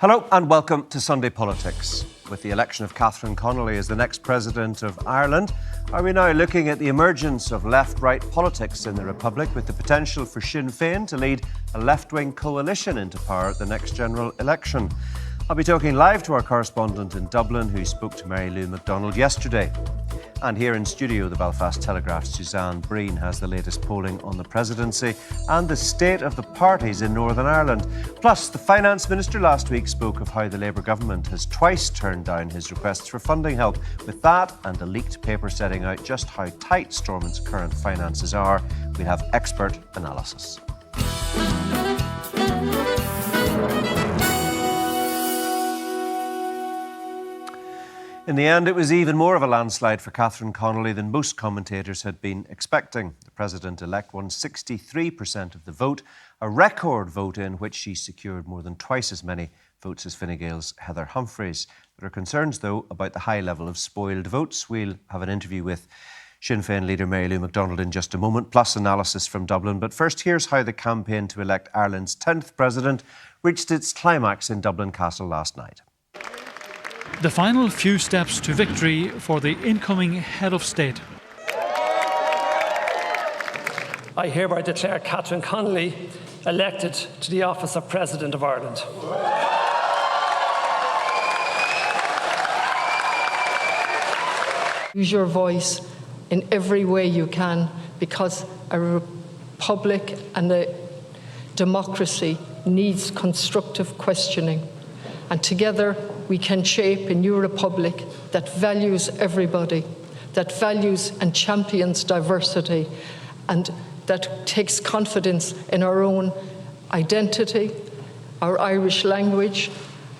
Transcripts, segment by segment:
Hello and welcome to Sunday Politics. With the election of Catherine Connolly as the next President of Ireland, are we now looking at the emergence of left-right politics in the Republic with the potential for Sinn Féin to lead a left-wing coalition into power at the next general election? I'll be talking live to our correspondent in Dublin who spoke to Mary Lou McDonald yesterday. And here in studio, the Belfast Telegraph's Suzanne Breen has the latest polling on the presidency and the state of the parties in Northern Ireland. Plus, the Finance Minister last week spoke of how the Labour government has twice turned down his requests for funding help. With that and a leaked paper setting out just how tight Stormont's current finances are, we have expert analysis. In the end, it was even more of a landslide for Catherine Connolly than most commentators had been expecting. The President-elect won 63% of the vote, a record vote in which she secured more than twice as many votes as Fine Gael's Heather Humphreys. There are concerns, though, about the high level of spoiled votes. We'll have an interview with Sinn Féin leader Mary Lou McDonald in just a moment, plus analysis from Dublin. But first, here's how the campaign to elect Ireland's 10th President reached its climax in Dublin Castle last night. The final few steps to victory for the incoming head of state. I hereby declare Catherine Connolly elected to the office of President of Ireland. Use your voice in every way you can, because a republic and a democracy needs constructive questioning. And together we can shape a new republic that values everybody, that values and champions diversity, and that takes confidence in our own identity, our Irish language,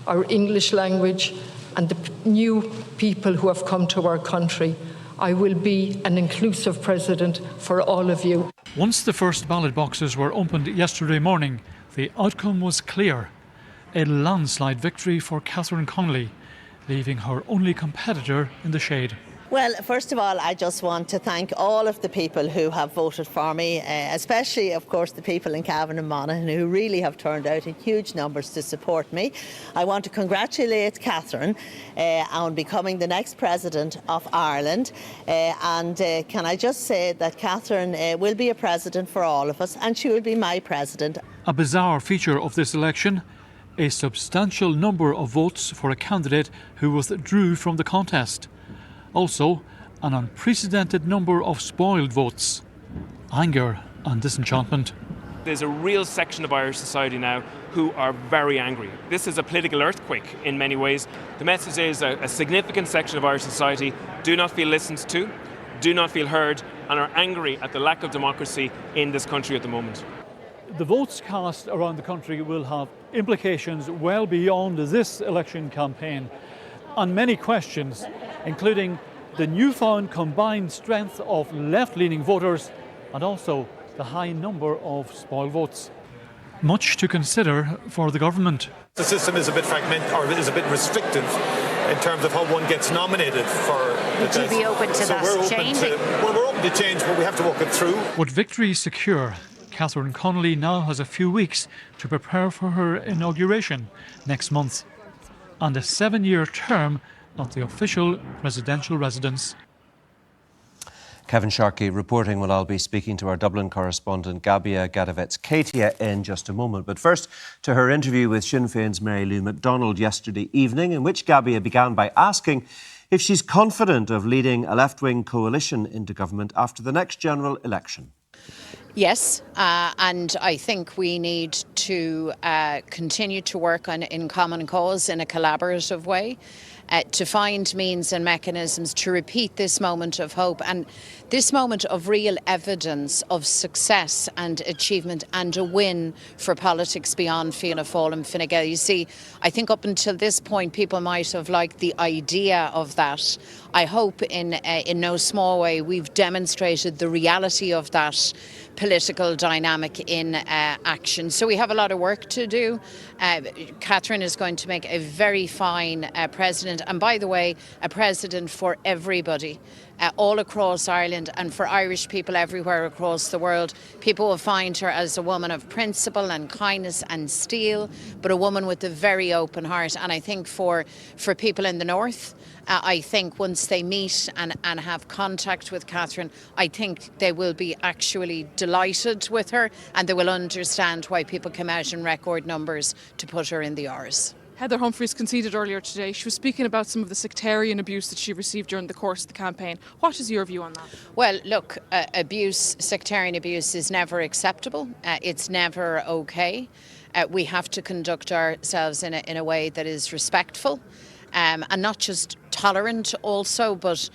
our English language, and the new people who have come to our country. I will be an inclusive president for all of you. Once the first ballot boxes were opened yesterday morning, the outcome was clear. A landslide victory for Catherine Connolly, leaving her only competitor in the shade. Well, first of all, I just want to thank all of the people who have voted for me, especially, of course, the people in Cavan and Monaghan who really have turned out in huge numbers to support me. I want to congratulate Catherine on becoming the next President of Ireland. Can I just say that Catherine will be a President for all of us, and she will be my President. A bizarre feature of this election, a substantial number of votes for a candidate who withdrew from the contest. Also, an unprecedented number of spoiled votes. Anger and disenchantment. There's a real section of Irish society now who are very angry. This is a political earthquake in many ways. The message is a significant section of Irish society do not feel listened to, do not feel heard, and are angry at the lack of democracy in this country at the moment. The votes cast around the country will have implications well beyond this election campaign on many questions, including the newfound combined strength of left-leaning voters and also the high number of spoiled votes. Much to consider for the government. The system is a bit fragmented, or is a bit restrictive in terms of how one gets nominated for. Would you be open to that changing? We're open to change, but we have to walk it through. With victory secure, Catherine Connolly now has a few weeks to prepare for her inauguration next month, and a 7-year term at the official presidential residence. Kevin Sharkey reporting while I'll be speaking to our Dublin correspondent Gabia Gadovets-Katia in just a moment. But first, to her interview with Sinn Féin's Mary Lou McDonald yesterday evening, in which Gabia began by asking if she's confident of leading a left-wing coalition into government after the next general election. Yes, and I think we need to continue to work in common cause in a collaborative way. To find means and mechanisms to repeat this moment of hope and this moment of real evidence of success and achievement and a win for politics beyond Fianna Fáil and Fine Gael. You see, I think up until this point people might have liked the idea of that. I hope in no small way we've demonstrated the reality of that political dynamic in action. So we have a lot of work to do. Catherine is going to make a very fine president, and by the way, a president for everybody. all across Ireland, and for Irish people everywhere across the world. People will find her as a woman of principle and kindness and steel, but a woman with a very open heart. And I think for people in the north, I think once they meet and have contact with Catherine, I think they will be actually delighted with her, and they will understand why people come out in record numbers to put her in the Rs. Heather Humphreys conceded earlier today. She was speaking about some of the sectarian abuse that she received during the course of the campaign. What is your view on that? Well, look, sectarian abuse is never acceptable. It's never okay. We have to conduct ourselves in a way that is respectful, and not just tolerant also, but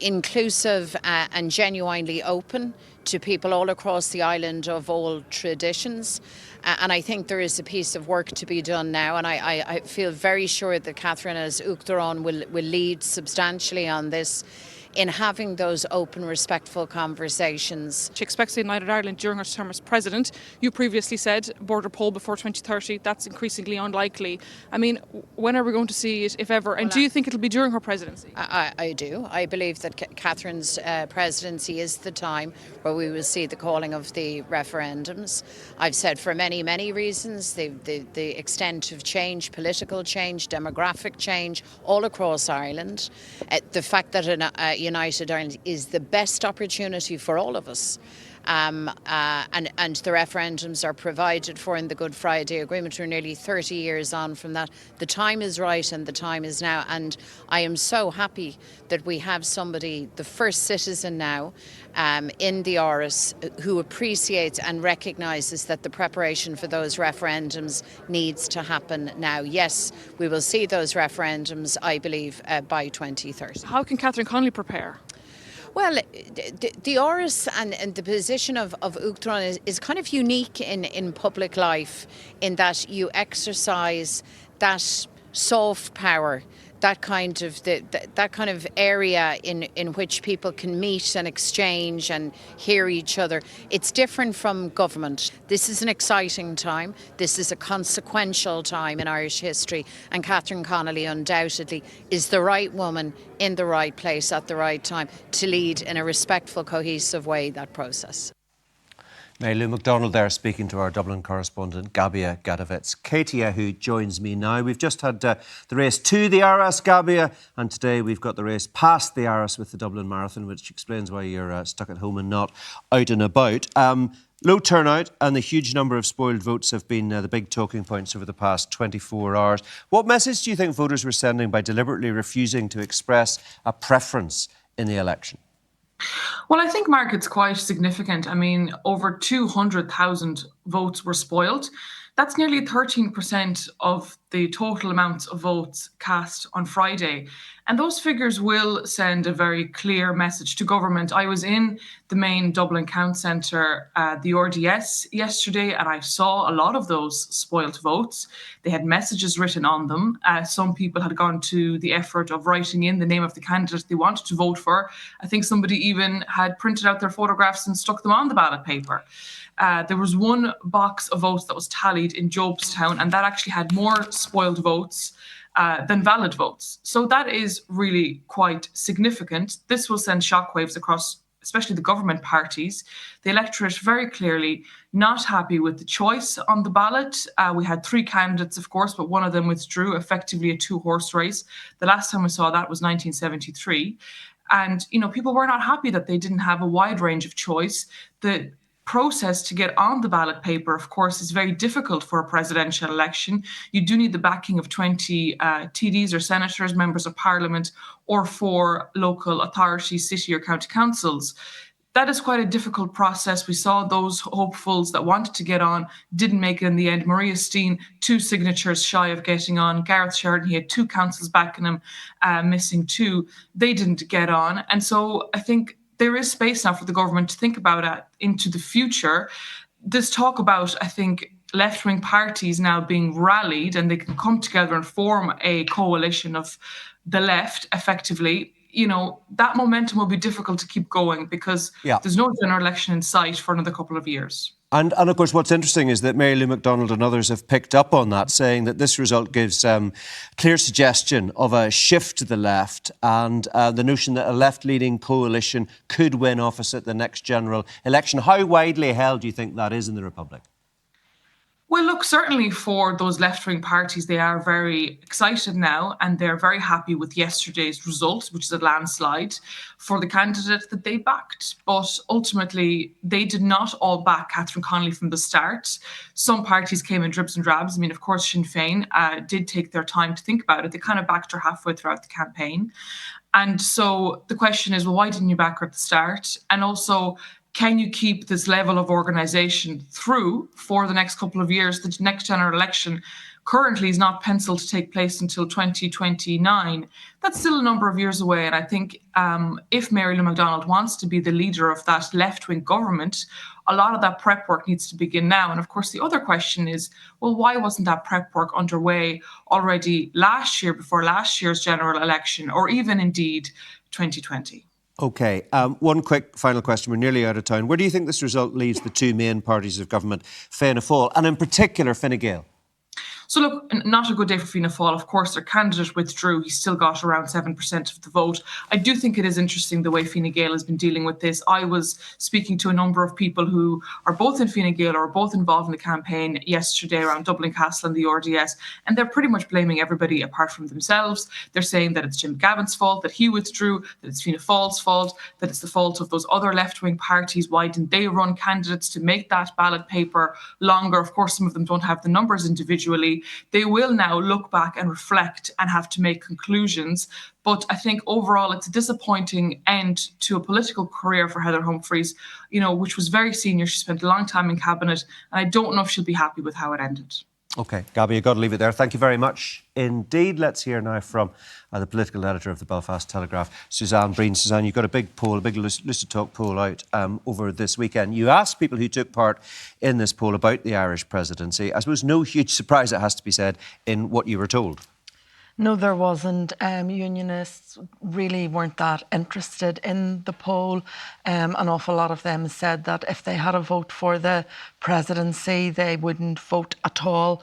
inclusive and genuinely open to people all across the island of all traditions. And I think there is a piece of work to be done now, and I feel very sure that Catherine as Uachtaráin will lead substantially on this, in having those open, respectful conversations. She expects to unite Ireland during her term as president. You previously said border poll before 2030. That's increasingly unlikely. I mean, when are we going to see it, if ever? And do you think it'll be during her presidency? I do. I believe that Catherine's presidency is the time where we will see the calling of the referendums. I've said for many, many reasons, the extent of change, political change, demographic change, all across Ireland. The fact that United Ireland is the best opportunity for all of us. And the referendums are provided for in the Good Friday Agreement. We're nearly 30 years on from that. The time is right and the time is now. And I am so happy that we have somebody, the first citizen now, in the Rs, who appreciates and recognises that the preparation for those referendums needs to happen now. Yes, we will see those referendums, I believe, by 2030. How can Catherine Connolly prepare? Well, the Rs and the position of Uachtaráin is kind of unique in public life, in that you exercise that soft power, that kind of area in which people can meet and exchange and hear each other. It's different from government. This is an exciting time. This is a consequential time in Irish history, and Catherine Connolly undoubtedly is the right woman in the right place at the right time to lead in a respectful, cohesive way that process. Mary Lou MacDonald there speaking to our Dublin correspondent, Gabia Gadovitz. Katia, who joins me now. We've just had the race to the Aras, Gabia, and today we've got the race past the Aras with the Dublin Marathon, which explains why you're stuck at home and not out and about. Low turnout and the huge number of spoiled votes have been the big talking points over the past 24 hours. What message do you think voters were sending by deliberately refusing to express a preference in the election? Well, I think, Mark, it's quite significant. I mean, over 200,000 votes were spoiled. That's nearly 13% of the total amount of votes cast on Friday. And those figures will send a very clear message to government. I was in the main Dublin Count Centre, the RDS, yesterday, and I saw a lot of those spoiled votes. They had messages written on them. Some people had gone to the effort of writing in the name of the candidate they wanted to vote for. I think somebody even had printed out their photographs and stuck them on the ballot paper. There was one box of votes that was tallied in Jobestown, and that actually had more spoiled votes than valid votes. So that is really quite significant. This will send shockwaves across, especially the government parties. The electorate very clearly not happy with the choice on the ballot. We had three candidates, of course, but one of them withdrew, effectively a two-horse race. The last time we saw that was 1973. And, people were not happy that they didn't have a wide range of choice. The process to get on the ballot paper, of course, is very difficult for a presidential election. You do need the backing of 20 TDs or senators, members of parliament, or 4 local authorities, city or county councils. That is quite a difficult process. We saw those hopefuls that wanted to get on didn't make it in the end. Maria Steen, 2 signatures shy of getting on. Gareth Sheridan, he had 2 councils backing him, missing 2. They didn't get on. And so I think there is space now for the government to think about it into the future. This talk about, I think, left-wing parties now being rallied and they can come together and form a coalition of the left effectively, that momentum will be difficult to keep going because there's no general election in sight for another couple of years. And of course, what's interesting is that Mary Lou McDonald and others have picked up on that, saying that this result gives clear suggestion of a shift to the left and the notion that a left-leaning coalition could win office at the next general election. How widely held do you think that is in the Republic? Well, look, certainly for those left-wing parties, they are very excited now and they're very happy with yesterday's result, which is a landslide for the candidate that they backed. But ultimately, they did not all back Catherine Connolly from the start. Some parties came in dribs and drabs. I mean, of course, Sinn Féin did take their time to think about it. They kind of backed her halfway throughout the campaign. And so the question is, well, why didn't you back her at the start? And also, can you keep this level of organisation through for the next couple of years? The next general election currently is not penciled to take place until 2029. That's still a number of years away. And I think if Mary Lou McDonald wants to be the leader of that left-wing government, a lot of that prep work needs to begin now. And of course, the other question is, well, why wasn't that prep work underway already last year, before last year's general election, or even indeed 2020? OK, one quick final question. We're nearly out of time. Where do you think this result leaves the two main parties of government, Fianna Fáil, and in particular Fine Gael? So look, not a good day for Fianna Fáil. Of course, their candidate withdrew. He still got around 7% of the vote. I do think it is interesting the way Fine Gael has been dealing with this. I was speaking to a number of people who are both in Fine Gael or are both involved in the campaign yesterday around Dublin Castle and the RDS, and they're pretty much blaming everybody apart from themselves. They're saying that it's Jim Gavin's fault, that he withdrew, that it's Fianna Fáil's fault, that it's the fault of those other left-wing parties. Why didn't they run candidates to make that ballot paper longer? Of course, some of them don't have the numbers individually. They will now look back and reflect and have to make conclusions. But I think overall it's a disappointing end to a political career for Heather Humphreys, which was very senior. She spent a long time in cabinet, and I don't know if she'll be happy with how it ended. OK, Gabby, you've got to leave it there. Thank you very much indeed. Let's hear now from the political editor of the Belfast Telegraph, Suzanne Breen. Suzanne, you've got a big poll, a big Lucid Talk poll out over this weekend. You asked people who took part in this poll about the Irish presidency. I suppose no huge surprise, it has to be said, in what you were told. No, there wasn't. Unionists really weren't that interested in the poll. An awful lot of them said that if they had a vote for the presidency, they wouldn't vote at all.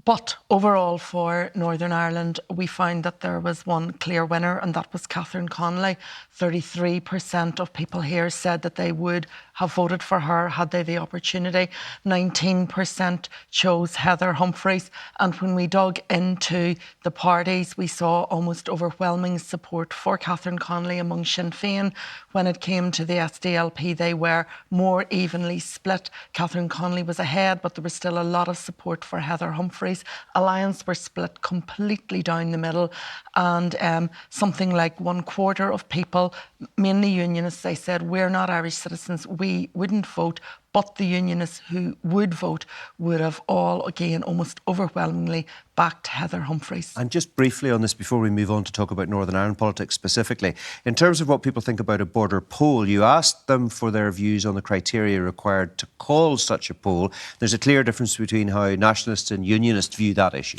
But overall for Northern Ireland, we found that there was one clear winner, and that was Catherine Connolly. 33% of people here said that they would have voted for her had they the opportunity. 19% chose Heather Humphreys. And when we dug into the parties, we saw almost overwhelming support for Catherine Connolly among Sinn Féin. When it came to the SDLP, they were more evenly split. Catherine Connolly was ahead, but there was still a lot of support for Heather Humphreys. Alliance were split completely down the middle, and something like 1/4 of people, mainly unionists, they said, we're not Irish citizens, we wouldn't vote. But the unionists who would vote would have all, again, almost overwhelmingly backed Heather Humphreys. And just briefly on this, before we move on to talk about Northern Ireland politics specifically, in terms of what people think about a border poll, you asked them for their views on the criteria required to call such a poll. There's a clear difference between how nationalists and unionists view that issue.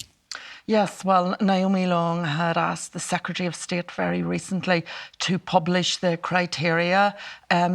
Yes, well, Naomi Long had asked the Secretary of State very recently to publish the criteria.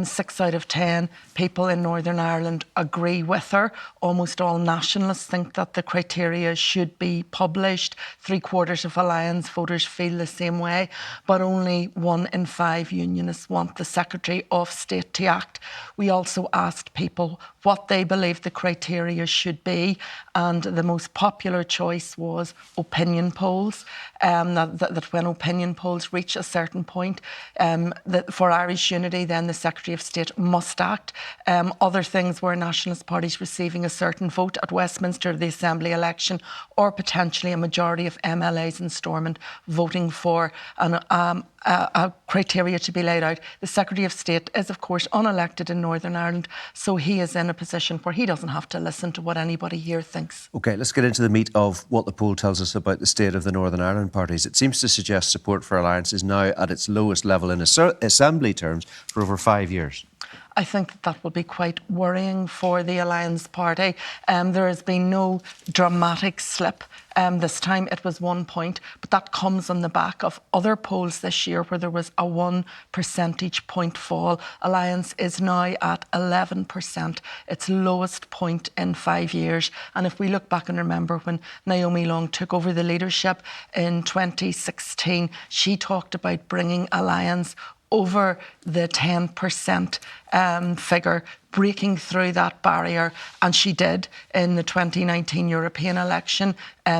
6 out of 10 people in Northern Ireland agree with her. Almost all nationalists think that the criteria should be published. 3/4 of Alliance voters feel the same way, but only 1 in 5 unionists want the Secretary of State to act. We also asked people what they believe the criteria should be, and the most popular choice was opinion polls, that when opinion polls reach a certain point, that for Irish unity, then the Secretary of State must act. Other things were nationalist parties receiving a certain vote at Westminster, the Assembly election, or potentially a majority of MLAs in Stormont voting for a criteria to be laid out. The Secretary of State is, of course, unelected in Northern Ireland, so he is in a position where he doesn't have to listen to what anybody here thinks. OK, let's get into the meat of what the poll tells us about the state of the Northern Ireland parties. It seems to suggest support for Alliance is now at its lowest level in Assembly terms for over 5 years. I think that will be quite worrying for the Alliance Party. There has been no dramatic slip. This time it was 1 point, but that comes on the back of other polls this year where there was a 1 percentage point fall. Alliance is now at 11%, its lowest point in 5 years. And if we look back and remember when Naomi Long took over the leadership in 2016, she talked about bringing Alliance over the 10% figure, breaking through that barrier, and she did in the 2019 European election.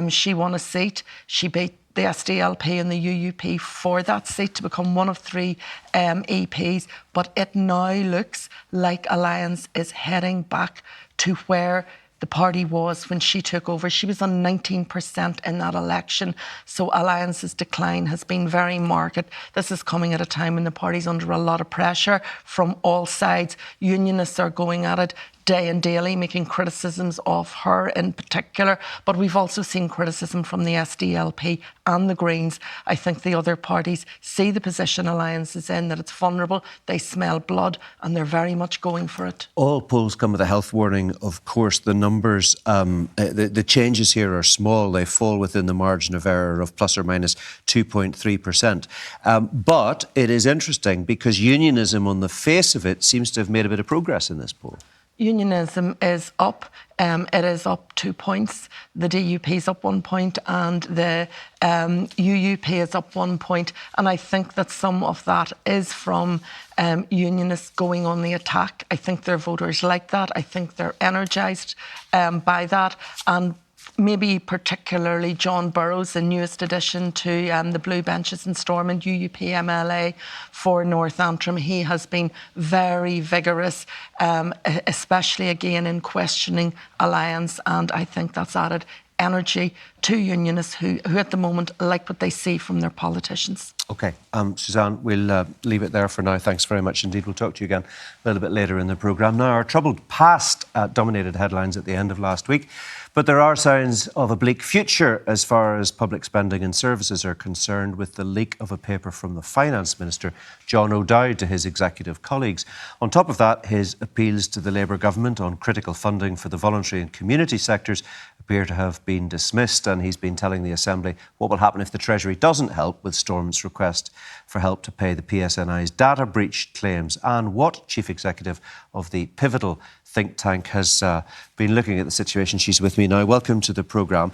She won a seat. She beat the SDLP and the UUP for that seat to become one of 3 EPs, but it now looks like Alliance is heading back to where the party was when she took over. She was on 19% in that election. So Alliance's decline has been very marked. This is coming at a time when the party's under a lot of pressure from all sides. Unionists are going at it day and daily, making criticisms of her in particular. But we've also seen criticism from the SDLP and the Greens. I think the other parties see the position Alliance is in, that it's vulnerable, they smell blood, and they're very much going for it. All polls come with a health warning. Of course, the numbers, the changes here are small. They fall within the margin of error of plus or minus 2.3%. But it is interesting because unionism on the face of it seems to have made a bit of progress in this poll. Unionism is up. It is up 2 points. The DUP is up 1 point and the UUP is up 1 point. And I think that some of that is from unionists going on the attack. I think their voters like that. I think they're energised by that. And maybe particularly John Burrows, the newest addition to the Blue Benches in Stormont, UUP MLA for North Antrim. He has been very vigorous, especially again in questioning Alliance, and I think that's added energy to unionists who at the moment like what they see from their politicians. OK. Suzanne, we'll leave it there for now. Thanks very much indeed. We'll talk to you again a little bit later in the programme. Now, our troubled past dominated headlines at the end of last week, but there are signs of a bleak future as far as public spending and services are concerned, with the leak of a paper from the Finance Minister, John O'Dowd, to his executive colleagues. On top of that, his appeals to the Labour government on critical funding for the voluntary and community sectors appear to have been dismissed, and he's been telling the Assembly what will happen if the Treasury doesn't help with Storm's request for help to pay the PSNI's data breach claims, and what Chief Executive of the pivotal think tank has been looking at the situation. She's with me now. Welcome to the programme.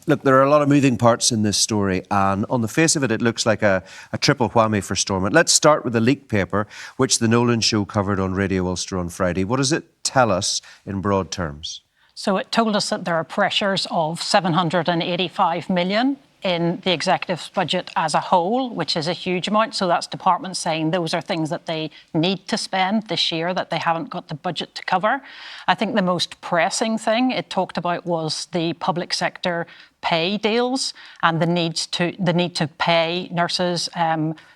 Look, there are a lot of moving parts in this story, and on the face of it, it looks like a triple whammy for Stormont. Let's start with the leaked paper, which the Nolan Show covered on Radio Ulster on Friday. What does it tell us in broad terms? So it told us that there are pressures of 785 million in the executive's budget as a whole, which is a huge amount. So that's departments saying those are things that they need to spend this year that they haven't got the budget to cover. I think the most pressing thing it talked about was the public sector pay deals and the need to pay nurses,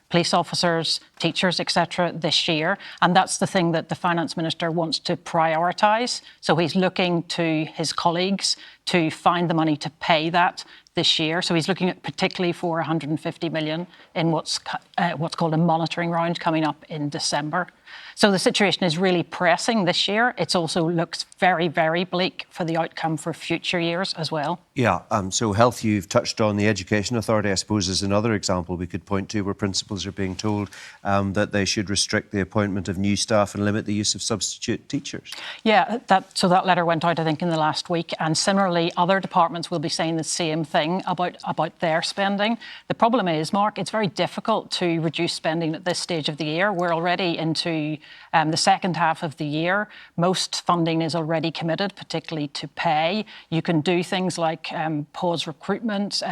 police officers, teachers, etc. this year. And that's the thing that the Finance Minister wants to prioritise. So he's looking to his colleagues to find the money to pay that this year. So he's looking at particularly for 150 million in what's called a monitoring round coming up in December. So the situation is really pressing this year. It also looks very, very bleak for the outcome for future years as well. Yeah, so health you've touched on. The Education Authority, I suppose, is another example we could point to where principals are being told that they should restrict the appointment of new staff and limit the use of substitute teachers. Yeah, so that letter went out, I think, in the last week. And similarly, other departments will be saying the same thing about their spending. The problem is, Mark, it's very difficult to reduce spending at this stage of the year. We're already into the second half of the year. Most funding is already committed, particularly to pay. You can do things like pause recruitment,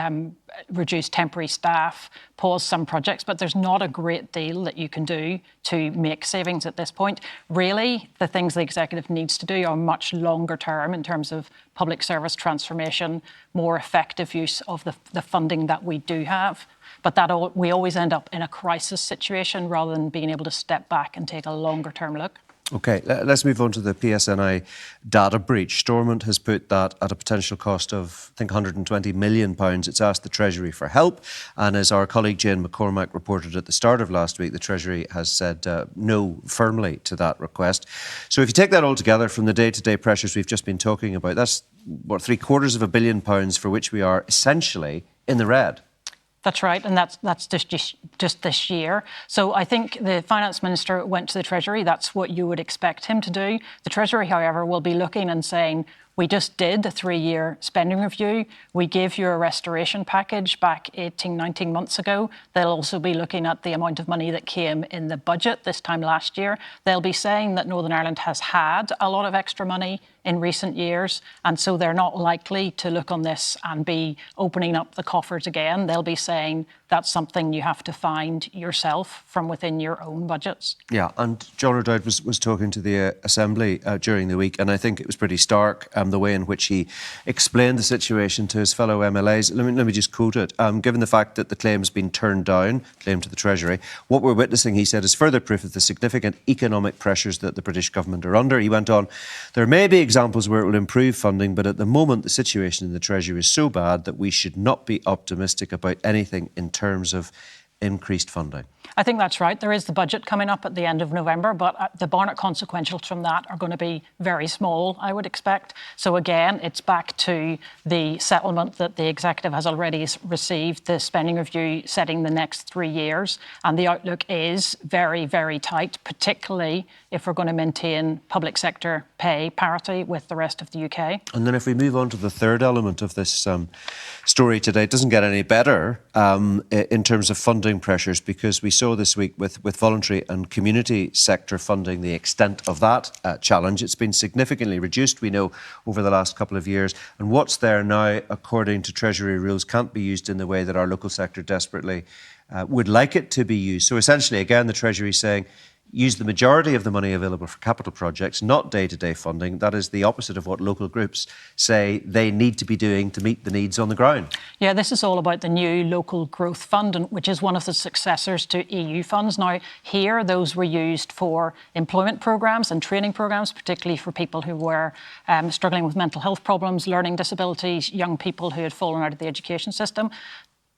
reduce temporary staff, pause some projects, but there's not a great deal that you can do to make savings at this point. Really, the things the executive needs to do are much longer term in terms of public service transformation, more effective use of the funding that we do have. But we always end up in a crisis situation rather than being able to step back and take a longer term look. OK, let's move on to the PSNI data breach. Stormont has put that at a potential cost of, I think, £120 million. It's asked the Treasury for help. And as our colleague Jane McCormack reported at the start of last week, the Treasury has said no firmly to that request. So if you take that all together from the day-to-day pressures we've just been talking about, that's, what, £750 million for which we are essentially in the red. That's right, and that's just this year. So I think the Finance Minister went to the Treasury. That's what you would expect him to do. The Treasury, however, will be looking and saying, we just did a 3-year spending review. We gave you a restoration package back 18, 19 months ago. They'll also be looking at the amount of money that came in the budget this time last year. They'll be saying that Northern Ireland has had a lot of extra money in recent years, and so they're not likely to look on this and be opening up the coffers again. They'll be saying that's something you have to find yourself from within your own budgets. Yeah, and John O'Dowd was talking to the Assembly during the week, and I think it was pretty stark the way in which he explained the situation to his fellow MLAs. Let me just quote it. Given the fact that the claim has been turned down, claim to the Treasury, what we're witnessing, he said, is further proof of the significant economic pressures that the British government are under. He went on, there may be examples where it will improve funding, but at the moment the situation in the Treasury is so bad that we should not be optimistic about anything in terms of increased funding. I think that's right. There is the budget coming up at the end of November, but the Barnett consequentials from that are going to be very small, I would expect. So again, it's back to the settlement that the Executive has already received, the spending review setting the next 3 years. And the outlook is very, very tight, particularly if we're going to maintain public sector pay parity with the rest of the UK. And then if we move on to the third element of this story today, it doesn't get any better in terms of funding pressures, because we saw this week with voluntary and community sector funding, the extent of that challenge. It's been significantly reduced, we know, over the last couple of years. And what's there now, according to Treasury rules, can't be used in the way that our local sector desperately would like it to be used. So essentially, again, the Treasury is saying, use the majority of the money available for capital projects, not day-to-day funding. That is the opposite of what local groups say they need to be doing to meet the needs on the ground. Yeah, this is all about the new Local Growth Fund, which is one of the successors to EU funds. Now, here, those were used for employment programmes and training programmes, particularly for people who were struggling with mental health problems, learning disabilities, young people who had fallen out of the education system.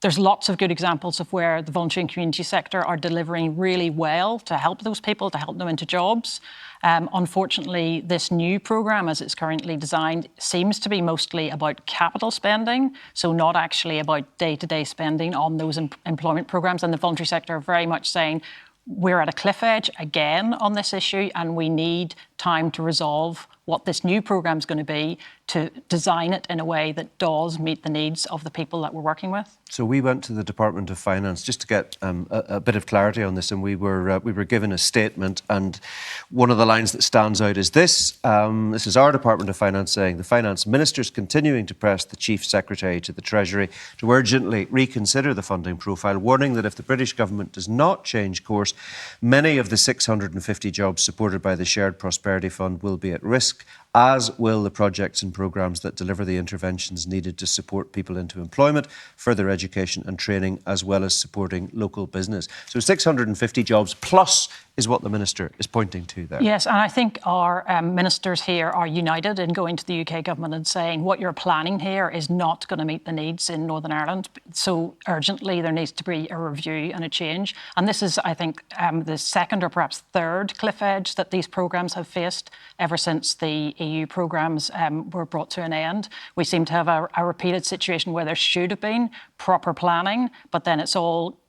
There's lots of good examples of where the voluntary and community sector are delivering really well to help those people, to help them into jobs. Unfortunately, this new programme, as it's currently designed, seems to be mostly about capital spending, so not actually about day-to-day spending on those employment programmes. And the voluntary sector are very much saying, we're at a cliff edge again on this issue, and we need time to resolve what this new programme is going to be, to design it in a way that does meet the needs of the people that we're working with. So we went to the Department of Finance just to get a bit of clarity on this, and we were given a statement, and one of the lines that stands out is this. This is our Department of Finance saying the Finance Minister is continuing to press the Chief Secretary to the Treasury to urgently reconsider the funding profile, warning that if the British government does not change course, many of the 650 jobs supported by the Shared Prosperity Fund will be at risk, as will the projects and programmes that deliver the interventions needed to support people into employment, further education and training, as well as supporting local business. So 650 jobs plus is what the Minister is pointing to there. Yes, and I think our ministers here are united in going to the UK government and saying what you're planning here is not going to meet the needs in Northern Ireland. So urgently there needs to be a review and a change. And this is, I think, the second or perhaps third cliff edge that these programmes have faced ever since the EU programmes were brought to an end. We seem to have a repeated situation where there should have been proper planning, but then it's all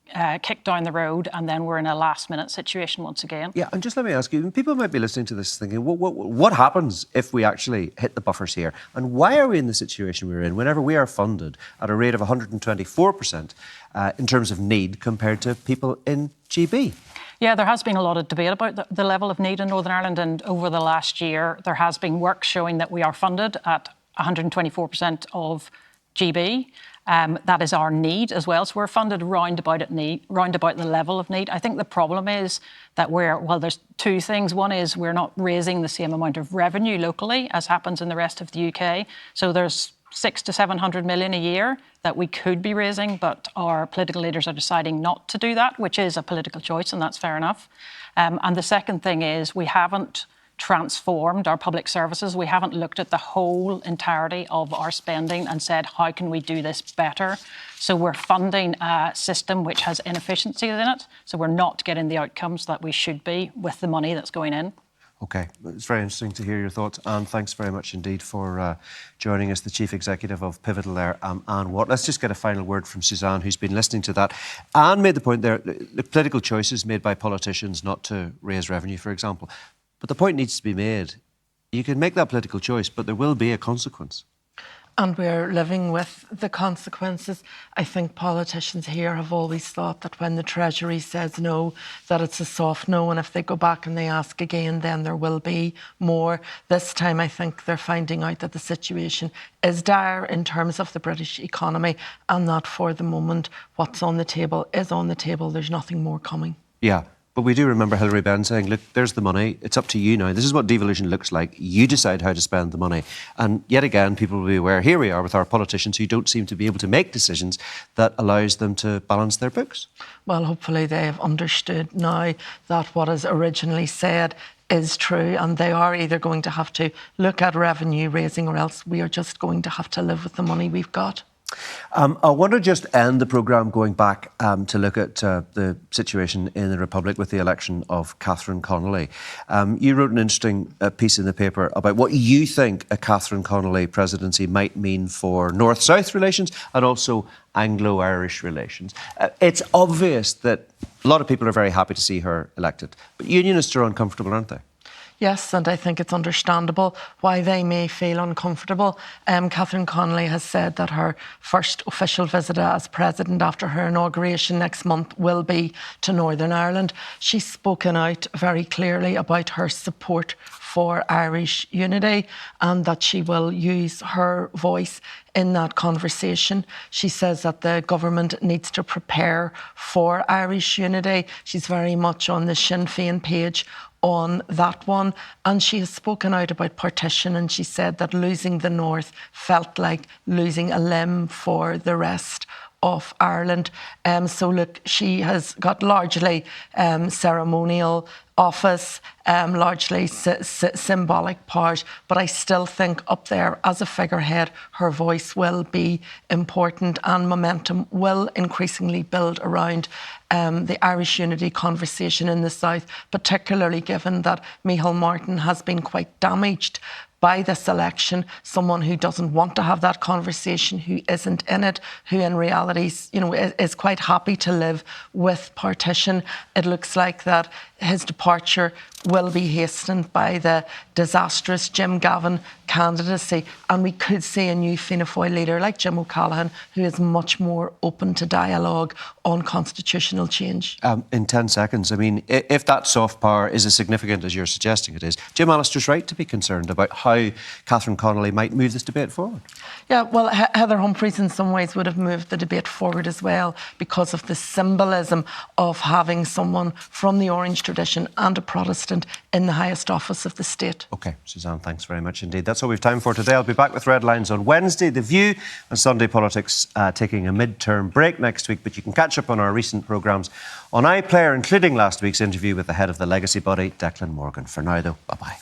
kicked down the road, and then we're in a last-minute situation once again. Yeah, and just let me ask you, people might be listening to this thinking, what happens if we actually hit the buffers here? And why are we in the situation we're in whenever we are funded at a rate of 124% in terms of need compared to people in GB? Yeah, there has been a lot of debate about the level of need in Northern Ireland, and over the last year there has been work showing that we are funded at 124% of GB. That is our need as well. So we're funded round about the level of need. I think the problem is that there's two things. One is we're not raising the same amount of revenue locally as happens in the rest of the UK. So there's 600 to 700 million a year that we could be raising, but our political leaders are deciding not to do that, which is a political choice, and that's fair enough. And the second thing is we haven't transformed our public services. We haven't looked at the whole entirety of our spending and said, how can we do this better? So we're funding a system which has inefficiencies in it. So we're not getting the outcomes that we should be with the money that's going in. OK, it's very interesting to hear your thoughts. Anne, thanks very much indeed for joining us, the Chief Executive of Pivotal there, Anne Watt. Let's just get a final word from Suzanne, who's been listening to that. Anne made the point there, the political choices made by politicians not to raise revenue, for example. But the point needs to be made. You can make that political choice, but there will be a consequence. And we're living with the consequences. I think politicians here have always thought that when the Treasury says no, that it's a soft no, and if they go back and they ask again, then there will be more. This time, I think they're finding out that the situation is dire in terms of the British economy, and that for the moment, what's on the table is on the table. There's nothing more coming. Yeah. But we do remember Hilary Benn saying, look, there's the money. It's up to you now. This is what devolution looks like. You decide how to spend the money. And yet again, people will be aware, here we are with our politicians who don't seem to be able to make decisions that allows them to balance their books. Well, hopefully they have understood now that what is originally said is true, and they are either going to have to look at revenue raising, or else we are just going to have to live with the money we've got. I want to just end the programme going back to look at the situation in the Republic with the election of Catherine Connolly. You wrote an interesting piece in the paper about what you think a Catherine Connolly presidency might mean for North-South relations and also Anglo-Irish relations. It's obvious that a lot of people are very happy to see her elected, but unionists are uncomfortable, aren't they? Yes, and I think it's understandable why they may feel uncomfortable. Catherine Connolly has said that her first official visit as president after her inauguration next month will be to Northern Ireland. She's spoken out very clearly about her support for Irish unity and that she will use her voice in that conversation. She says that the government needs to prepare for Irish unity. She's very much on the Sinn Féin page on that one, and she has spoken out about partition, and she said that losing the North felt like losing a limb for the rest of Ireland. So look, she has got largely ceremonial office, largely symbolic powers, but I still think up there as a figurehead, her voice will be important, and momentum will increasingly build around the Irish unity conversation in the South, particularly given that Micheál Martin has been quite damaged by this election, someone who doesn't want to have that conversation, who isn't in it, who in reality, is quite happy to live with partition. It looks like that his departure will be hastened by the disastrous Jim Gavin candidacy, and we could see a new Fianna Fáil leader like Jim O'Callaghan, who is much more open to dialogue on constitutional change. In 10 seconds, I mean, if that soft power is as significant as you're suggesting it is, Jim Allister's right to be concerned about how Catherine Connolly might move this debate forward. Yeah, well, Heather Humphreys in some ways would have moved the debate forward as well because of the symbolism of having someone from the Orange tradition and a Protestant in the highest office of the state. OK, Suzanne, thanks very much indeed. That's all we've time for today. I'll be back with Red Lines on Wednesday, The View, and Sunday Politics taking a mid-term break next week. But you can catch up on our recent programmes on iPlayer, including last week's interview with the head of the legacy body, Declan Morgan. For now, though, bye-bye.